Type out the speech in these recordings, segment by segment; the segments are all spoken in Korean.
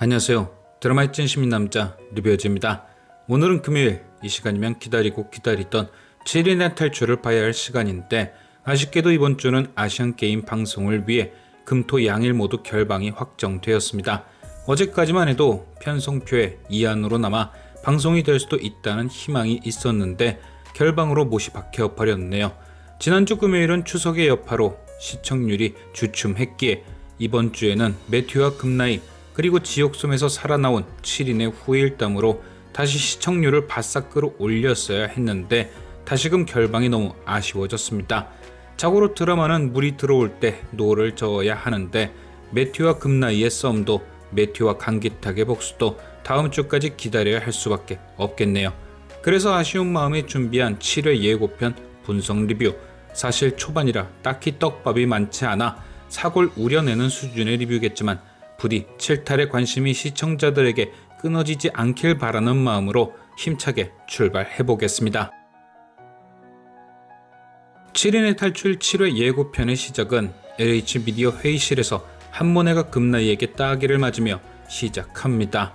안녕하세요. 드라마의 찐 시민남자 리뷰어즈입니다. 오늘은 금요일, 이 시간이면 기다리고 기다리던 7인의 탈출을 봐야 할 시간인데, 아쉽게도 이번 주는 아시안게임 방송을 위해 금토 양일 모두 결방이 확정되었습니다. 어제까지만 해도 편성표에 이안으로 남아 방송이 될 수도 있다는 희망이 있었는데 결방으로 못이 박혀버렸네요. 지난주 금요일은 추석의 여파로 시청률이 주춤했기에 이번 주에는 매튜와 금나이 그리고 지옥섬에서 살아나온 7인의 후일담으로 다시 시청률을 바싹 끌어올렸어야 했는데 다시금 결방이 너무 아쉬워졌습니다. 자고로 드라마는 물이 들어올 때 노를 저어야 하는데 매튜와 금나이의 썸도 매튜와 강기탁의 복수도 다음 주까지 기다려야 할 수밖에 없겠네요. 그래서 아쉬운 마음에 준비한 7회 예고편 분석 리뷰. 사실 초반이라 딱히 떡밥이 많지 않아 사골 우려내는 수준의 리뷰겠지만 부디 7탈의 관심이 시청자들에게 끊어지지 않길 바라는 마음으로 힘차게 출발해보겠습니다. 7인의 탈출 7회 예고편의 시작은 LH 미디어 회의실에서 한모네가 금나이에게 따기를 맞으며 시작합니다.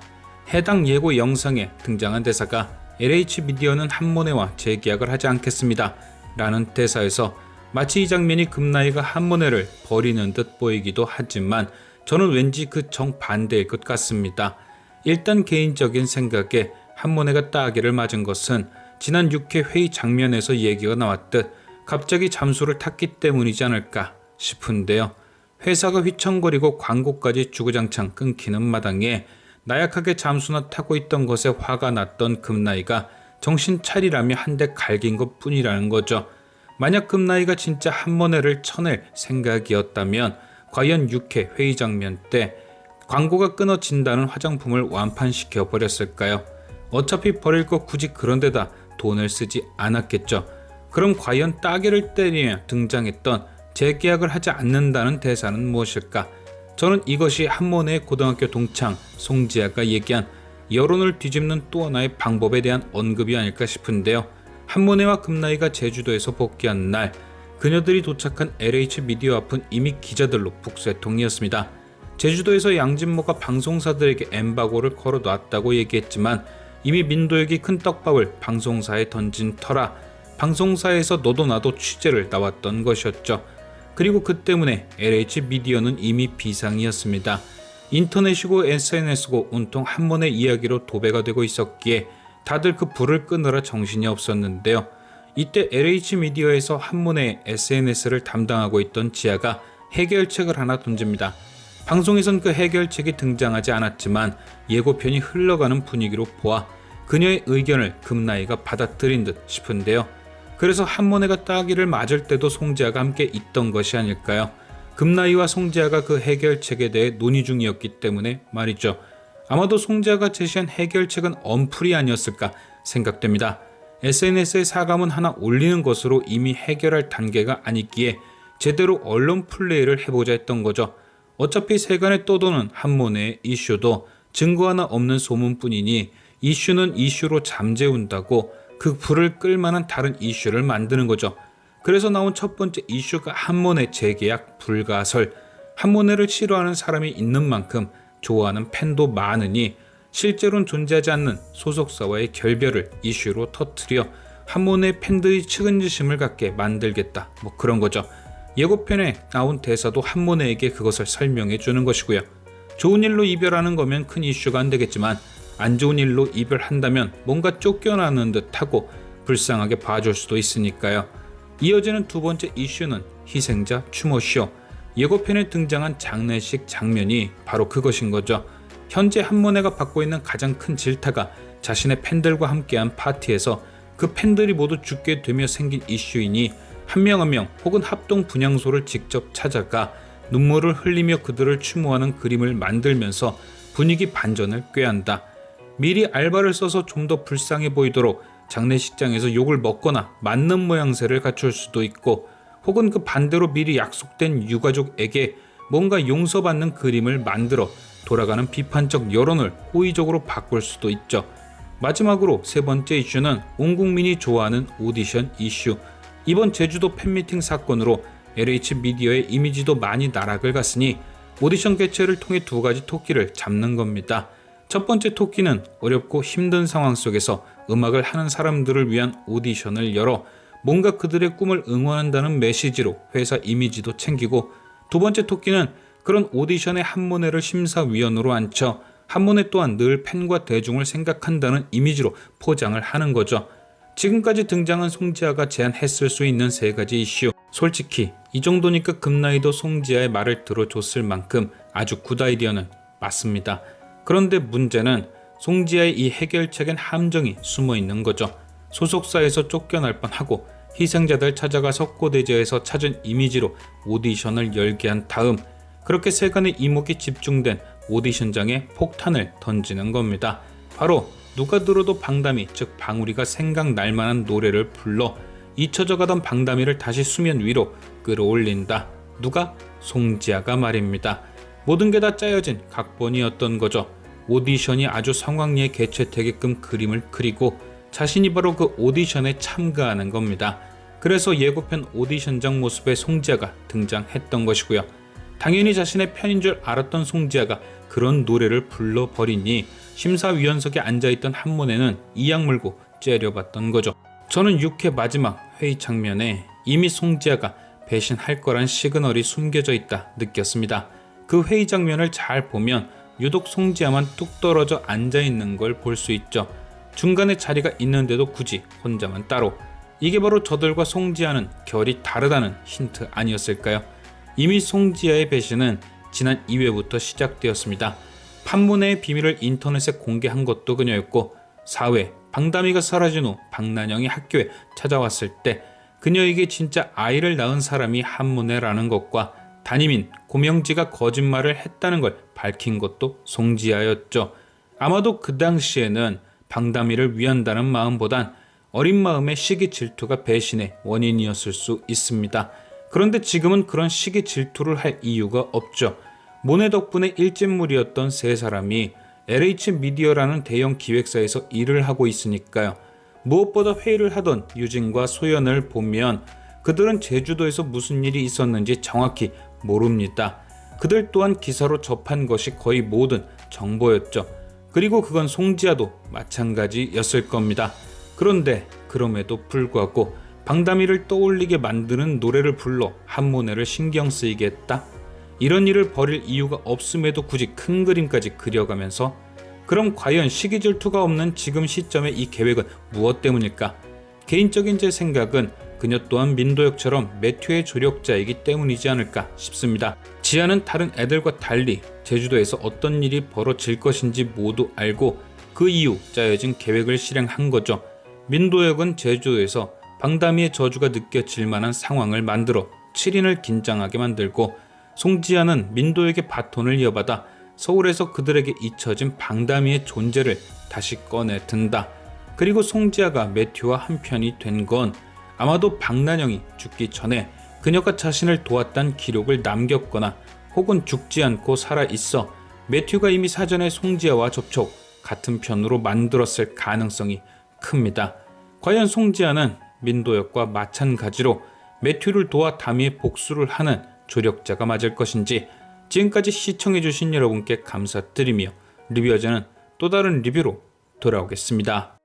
해당 예고 영상에 등장한 대사가 LH 미디어는 한모네와 재계약을 하지 않겠습니다 라는 대사에서 마치 이 장면이 금나이가 한모네를 버리는 듯 보이기도 하지만 저는 왠지 그 정반대일 것 같습니다. 일단 개인적인 생각에 한모네가 따기를 맞은 것은 지난 6회 회의 장면에서 얘기가 나왔듯 갑자기 잠수를 탔기 때문이지 않을까 싶은데요. 회사가 휘청거리고 광고까지 주구장창 끊기는 마당에 나약하게 잠수나 타고 있던 것에 화가 났던 금나이가 정신 차리라며 한 대 갈긴 것 뿐이라는 거죠. 만약 금나이가 진짜 한모네를 쳐낼 생각이었다면 과연 6회 회의 장면 때 광고가 끊어진다는 화장품을 완판시켜 버렸을까요? 어차피 버릴 거 굳이 그런 데다 돈을 쓰지 않았겠죠. 그럼 과연 따개를 때리며 등장했던 재계약을 하지 않는다는 대사는 무엇일까? 저는 이것이 한모네의 고등학교 동창 송지아가 얘기한 여론을 뒤집는 또 하나의 방법에 대한 언급이 아닐까 싶은데요. 한모네와 금나이가 제주도에서 복귀한 날 그녀들이 도착한 LH 미디어 앞은 이미 기자들로 북새통이었습니다. 제주도에서 양진모가 방송사들에게 엠바고를 걸어놨다고 얘기했지만 이미 민도혁이 큰 떡밥을 방송사에 던진 터라 방송사에서 너도 나도 취재를 나왔던 것이었죠. 그리고 그 때문에 LH 미디어는 이미 비상이었습니다. 인터넷이고 SNS고 온통 한모네 이야기로 도배가 되고 있었기에 다들 그 불을 끄느라 정신이 없었는데요. 이때 LH 미디어에서 한모네의 SNS를 담당하고 있던 지아가 해결책을 하나 던집니다. 방송에선 그 해결책이 등장하지 않았지만 예고편이 흘러가는 분위기로 보아 그녀의 의견을 금나이가 받아들인 듯 싶은데요. 그래서 한모네가 따기를 맞을 때도 송지아가 함께 있던 것이 아닐까요? 금나이와 송지아가 그 해결책에 대해 논의 중이었기 때문에 말이죠. 아마도 송지아가 제시한 해결책은 언플이 아니었을까 생각됩니다. SNS에 사과문 하나 올리는 것으로 이미 해결할 단계가 아니기에 제대로 언론 플레이를 해보자 했던 거죠. 어차피 세간에 떠도는 한모네의 이슈도 증거 하나 없는 소문뿐이니 이슈는 이슈로 잠재운다고 그 불을 끌만한 다른 이슈를 만드는 거죠. 그래서 나온 첫 번째 이슈가 한모네 재계약 불가설. 한모네를 싫어하는 사람이 있는 만큼 좋아하는 팬도 많으니 실제로는 존재하지 않는 소속사와의 결별을 이슈로 터뜨려 한모네 팬들이 측은지심을 갖게 만들겠다, 뭐 그런 거죠. 예고편에 나온 대사도 한모네에게 그것을 설명해 주는 것이고요. 좋은 일로 이별하는 거면 큰 이슈가 안 되겠지만 안 좋은 일로 이별한다면 뭔가 쫓겨나는 듯하고 불쌍하게 봐줄 수도 있으니까요. 이어지는 두 번째 이슈는 희생자 추모쇼. 예고편에 등장한 장례식 장면이 바로 그것인 거죠. 현재 한모네가 받고 있는 가장 큰 질타가 자신의 팬들과 함께한 파티에서 그 팬들이 모두 죽게 되며 생긴 이슈이니 한 명 한 명 혹은 합동 분향소를 직접 찾아가 눈물을 흘리며 그들을 추모하는 그림을 만들면서 분위기 반전을 꾀한다. 미리 알바를 써서 좀 더 불쌍해 보이도록 장례식장에서 욕을 먹거나 맞는 모양새를 갖출 수도 있고 혹은 그 반대로 미리 약속된 유가족에게 뭔가 용서받는 그림을 만들어 돌아가는 비판적 여론을 호의적으로 바꿀 수도 있죠. 마지막으로 세 번째 이슈는 온 국민이 좋아하는 오디션 이슈. 이번 제주도 팬미팅 사건으로 LH 미디어의 이미지도 많이 나락을 갔으니 오디션 개최를 통해 두 가지 토끼를 잡는 겁니다. 첫 번째 토끼는 어렵고 힘든 상황 속에서 음악을 하는 사람들을 위한 오디션을 열어 뭔가 그들의 꿈을 응원한다는 메시지로 회사 이미지도 챙기고, 두 번째 토끼는 그런 오디션의 한문회를 심사위원으로 앉혀 한문회 또한 늘 팬과 대중을 생각한다는 이미지로 포장을 하는 거죠. 지금까지 등장한 송지아가 제안했을 수 있는 세 가지 이슈, 솔직히 이 정도니까 금나이도 송지아의 말을 들어줬을 만큼 아주 굿 아이디어는 맞습니다. 그런데 문제는 송지아의 이 해결책엔 함정이 숨어 있는 거죠. 소속사에서 쫓겨날 뻔하고 희생자들 찾아가 석고대죄에서 찾은 이미지로 오디션을 열게 한 다음, 그렇게 세간의 이목이 집중된 오디션장에 폭탄을 던지는 겁니다. 바로 누가 들어도 방담이, 즉 방울이가 생각날 만한 노래를 불러 잊혀져가던 방담이를 다시 수면 위로 끌어올린다. 누가? 송지아가 말입니다. 모든 게 다 짜여진 각본이었던 거죠. 오디션이 아주 성황리에 개최되게끔 그림을 그리고 자신이 바로 그 오디션에 참가하는 겁니다. 그래서 예고편 오디션장 모습에 송지아가 등장했던 것이고요. 당연히 자신의 편인 줄 알았던 송지아가 그런 노래를 불러버리니 심사위원석에 앉아있던 한문에는 이악 물고 째려봤던 거죠. 저는 6회 마지막 회의 장면에 이미 송지아가 배신할 거란 시그널이 숨겨져 있다 느꼈습니다. 그 회의 장면을 잘 보면 유독 송지아만 뚝 떨어져 앉아있는 걸 볼 수 있죠. 중간에 자리가 있는데도 굳이 혼자만 따로. 이게 바로 저들과 송지아는 결이 다르다는 힌트 아니었을까요? 이미 송지아의 배신은 지난 2회부터 시작되었습니다. 판문회의 비밀을 인터넷에 공개한 것도 그녀였고, 4회 방담이가 사라진 후 박난영이 학교에 찾아왔을 때 그녀에게 진짜 아이를 낳은 사람이 한문회라는 것과 담임인 고명지가 거짓말을 했다는 걸 밝힌 것도 송지아였죠. 아마도 그 당시에는 방담이를 위한다는 마음보단 어린 마음의 시기 질투가 배신의 원인이었을 수 있습니다. 그런데 지금은 그런 시기 질투를 할 이유가 없죠. 모네 덕분에 일진물이었던 세 사람이 LH 미디어라는 대형 기획사에서 일을 하고 있으니까요. 무엇보다 회의를 하던 유진과 소연을 보면 그들은 제주도에서 무슨 일이 있었는지 정확히 모릅니다. 그들 또한 기사로 접한 것이 거의 모든 정보였죠. 그리고 그건 송지아도 마찬가지였을 겁니다. 그런데 그럼에도 불구하고 방담이를 떠올리게 만드는 노래를 불러 한문회를 신경 쓰이게 했다? 이런 일을 벌일 이유가 없음에도 굳이 큰 그림까지 그려가면서, 그럼 과연 시기 질투가 없는 지금 시점의 이 계획은 무엇 때문일까? 개인적인 제 생각은 그녀 또한 민도혁처럼 매튜의 조력자이기 때문이지 않을까 싶습니다. 지아는 다른 애들과 달리 제주도에서 어떤 일이 벌어질 것인지 모두 알고 그 이후 짜여진 계획을 실행한 거죠. 민도혁은 제주도에서 방담이의 저주가 느껴질 만한 상황을 만들어 7인을 긴장하게 만들고, 송지아는 민도혁의 바톤을 이어받아 서울에서 그들에게 잊혀진 방담이의 존재를 다시 꺼내 든다. 그리고 송지아가 매튜와 한편이 된 건 아마도 박난영이 죽기 전에 그녀가 자신을 도왔다는 기록을 남겼거나 혹은 죽지 않고 살아있어 매튜가 이미 사전에 송지아와 접촉, 같은 편으로 만들었을 가능성이 큽니다. 과연 송지아는 민도혁과 마찬가지로 매튜를 도와 담이의 복수를 하는 조력자가 맞을 것인지, 지금까지 시청해주신 여러분께 감사드리며 리뷰어제는 또 다른 리뷰로 돌아오겠습니다.